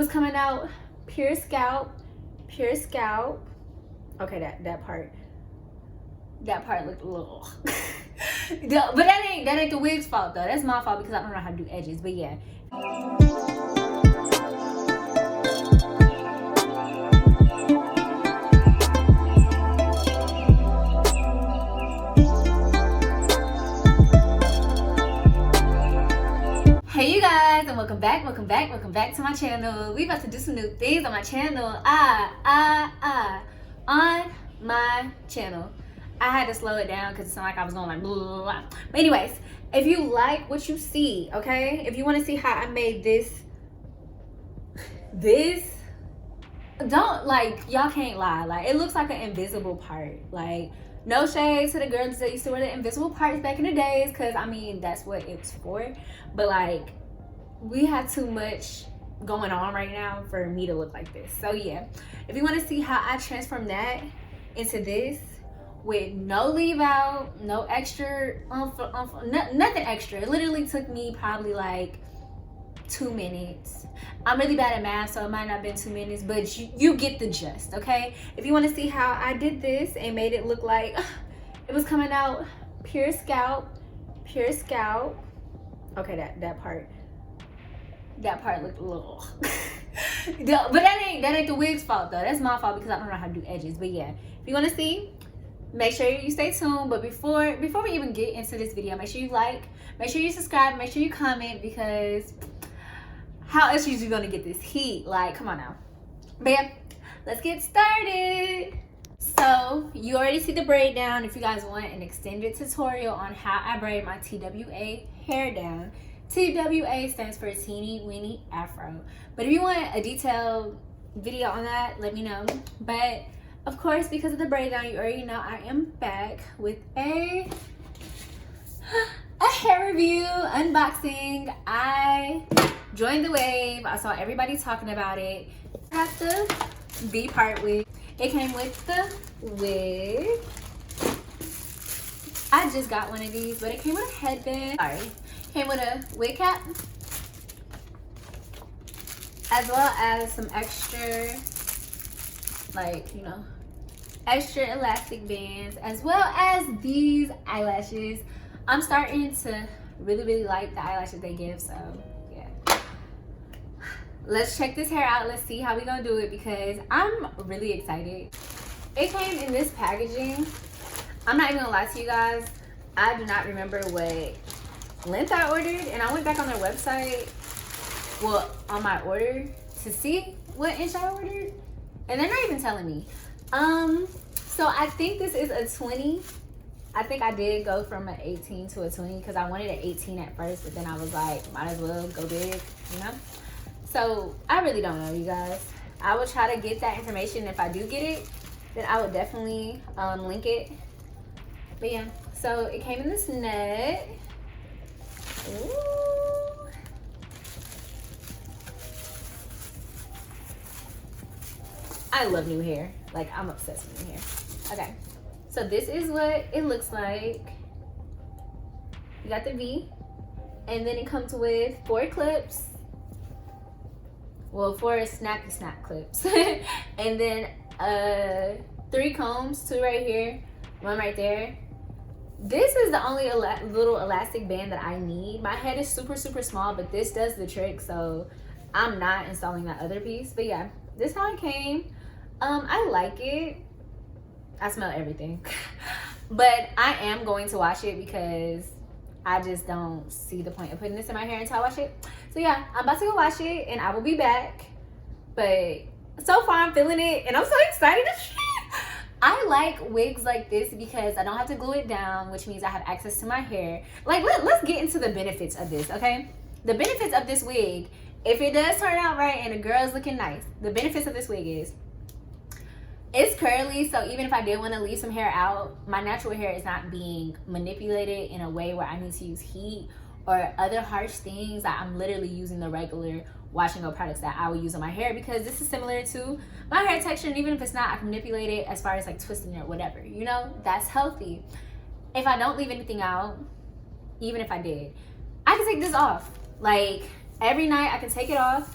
was coming out pure scalp. Okay, that part looked a little but that ain't the wig's fault though. That's my fault because I don't know how to do edges. But yeah. Hey you guys, and welcome back to my channel. We about to do some new things on my channel. On my channel. I had to slow it down because it sounded like I was going like blah, blah, blah. But anyways, if you like what you see, okay, if you want to see how I made this, don't, like, y'all can't lie, like, it looks like an invisible part. Like, no shade to the girls that used to wear the invisible parts back in the days, because I mean that's what it's for, but like, we have too much going on right now for me to look like this. So yeah, if you want to see how I transform that into this with no leave out, no extra nothing extra. It literally took me probably like 2 minutes. I'm really bad at math, so it might not have been 2 minutes, but you get the gist, okay? If you want to see how I did this and made it look like it was coming out pure scalp. Okay, that part looked a little but that ain't the wig's fault though. That's my fault because I don't know how to do edges. But yeah, if you want to see, make sure you stay tuned. But before we even get into this video, make sure you like, make sure you subscribe, make sure you comment, because how else are you gonna get this heat? Like, come on now. But yeah, let's get started. So you already see the braid down. If you guys want an extended tutorial on how I braid my TWA hair down, TWA stands for teeny weeny afro. But if you want a detailed video on that, let me know. But of course, because of the braid down, you already know I am back with a hair review, unboxing. I joined the wave. I saw everybody talking about it. I have the B part wig. It came with the wig. I just got one of these, but it came with a headband. Sorry. Came with a wig cap, as well as some extra, like, you know, extra elastic bands, as well as these eyelashes. I'm starting to really like the eyelashes they give, so yeah. Let's check this hair out. Let's see how we gonna do it, because I'm really excited. It came in this packaging. I'm not even gonna lie to you guys, I do not remember what length I ordered, and I went back on their website, well, on my order, to see what inch I ordered, and they're not even telling me. So I think this is a 20. I think I did go from an 18 to a 20 because I wanted an 18 at first, but then I was like, might as well go big, you know? So I really don't know, you guys. I will try to get that information. If I do get it, then I would definitely link it. But yeah, so it came in this net. Ooh. I love new hair. Like, I'm obsessed with new hair. Okay, so this is what it looks like. You got the V, and then it comes with 4 clips. Well, 4 snap clips. And then 3 combs, 2 right here, 1 right there. This is the only little elastic band that I need. My head is super small, but this does the trick, so I'm not installing that other piece. But yeah, this is how it came. I like it. I smell everything. But I am going to wash it because I just don't see the point of putting this in my hair until I wash it. So yeah, I'm about to go wash it and I will be back. But so far I'm feeling it and I'm so excited to try. I like wigs like this because I don't have to glue it down, which means I have access to my hair. Like, let's get into the benefits of this, okay? The benefits of this wig, if it does turn out right and the girl is looking nice, the benefits of this wig is, it's curly, so even if I did want to leave some hair out, my natural hair is not being manipulated in a way where I need to use heat or other harsh things. I'm literally using the regular washing up products that I would use on my hair, because this is similar to my hair texture, and even if it's not, I can manipulate it as far as like twisting it or whatever, you know, that's healthy. If I don't leave anything out, even if I did, I can take this off. Like, every night I can take it off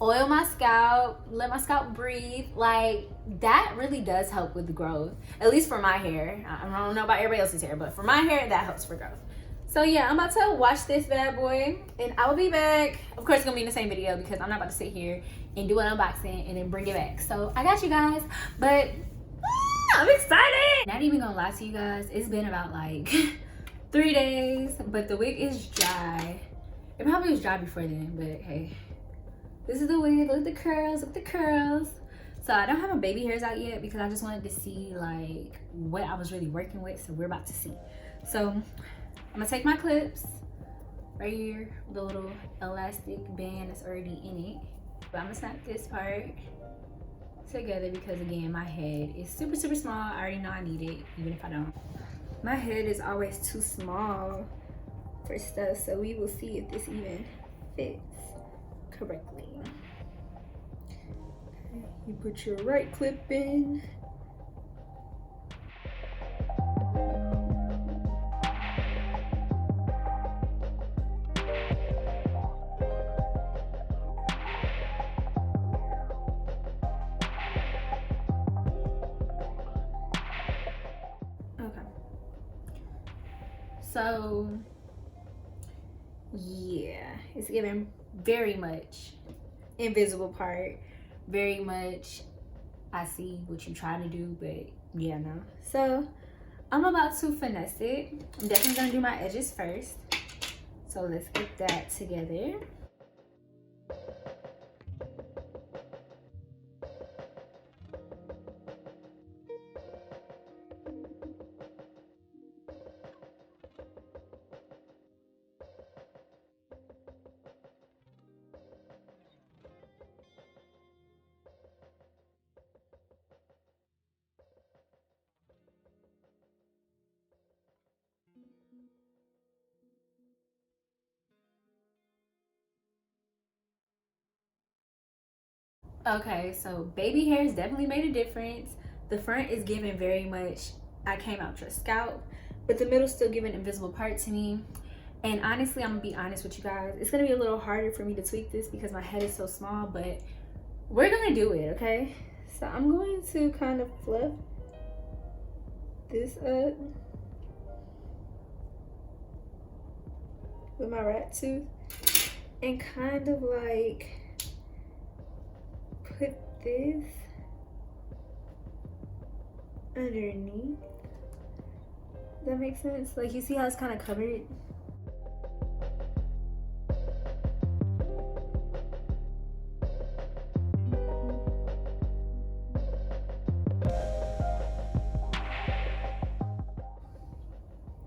oil my scalp, let my scalp breathe. Like, that really does help with the growth, at least for my hair. I don't know about everybody else's hair, but for my hair, that helps for growth. So yeah, I'm about to wash this bad boy and I will be back. Of course, it's gonna be in the same video because I'm not about to sit here and do an unboxing and then bring it back. So I got you guys, but I'm excited. Not even gonna lie to you guys, it's been about like 3 days, but the wig is dry. It probably was dry before then, but hey, this is the wig. Look at the curls, look at the curls. So I don't have my baby hairs out yet because I just wanted to see like what I was really working with. So we're about to see. So I'm gonna take my clips right here, the little elastic band that's already in it. But I'm gonna snap this part together because again, my head is super, super small. I already know I need it, even if I don't. My head is always too small for stuff, so we will see if this even fits correctly. Okay, you put your right clip in. So yeah, it's giving very much invisible part, very much I see what you try to do, but yeah, no. So I'm about to finesse it. I'm definitely gonna do my edges first, so let's get that together. Okay, so baby hairs definitely made a difference. The front is giving very much I came out your scalp, but the middle's still giving invisible part to me. And honestly, I'm gonna be honest with you guys, it's gonna be a little harder for me to tweak this because my head is so small, but we're gonna do it, okay? So I'm going to kind of fluff this up with my rat tooth and kind of like put this underneath. Does that make sense? Like, you see how it's kind of covered?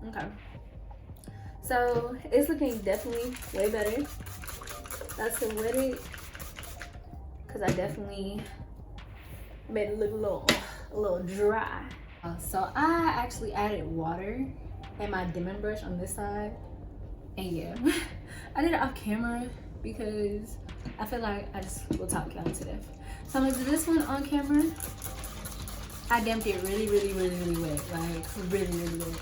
Okay. So it's looking definitely way better. That's to wet it because I definitely made it look a little dry. So I actually added water and my dimming brush on this side, and yeah, I did it off camera because I feel like I just will talk y'all to death. So I'm gonna do this one on camera. I dimmed it really, really, really, really wet, like really, really wet.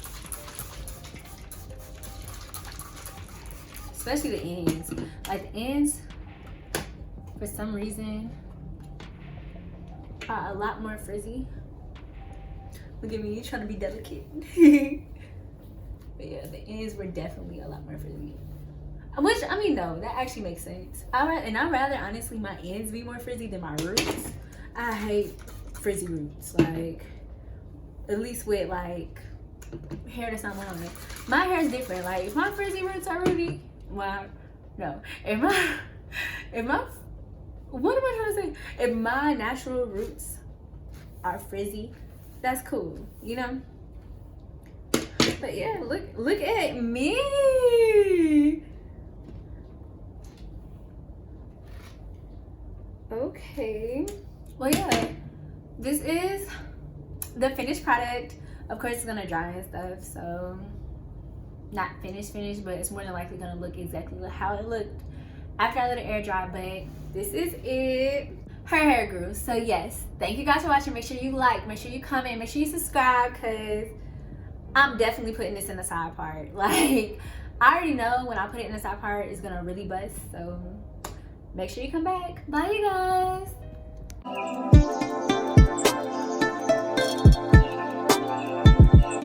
Especially the ends. Like the ends, for some reason, are a lot more frizzy. Look at me trying to be delicate. But yeah, the ends were definitely a lot more frizzy. Which, I mean, no, that actually makes sense. I'd rather, honestly, my ends be more frizzy than my roots. I hate frizzy roots. Like, at least with, like, hair that's not mine. My hair is different. Like, if my frizzy roots are rooty, well, no. If my, what am I trying to say? If my natural roots are frizzy, that's cool, you know? But yeah, look at me. Okay. Well, yeah, this is the finished product. Of course, it's gonna dry and stuff, so not finished, but it's more than likely gonna look exactly how it looked after I let it air dry. But this is it. Her hair grew. So yes, thank you guys for watching. Make sure you like, make sure you comment, make sure you subscribe, because I'm definitely putting this in the side part. Like, I already know when I put it in the side part, it's gonna really bust. So Make sure you come back. Bye, you guys.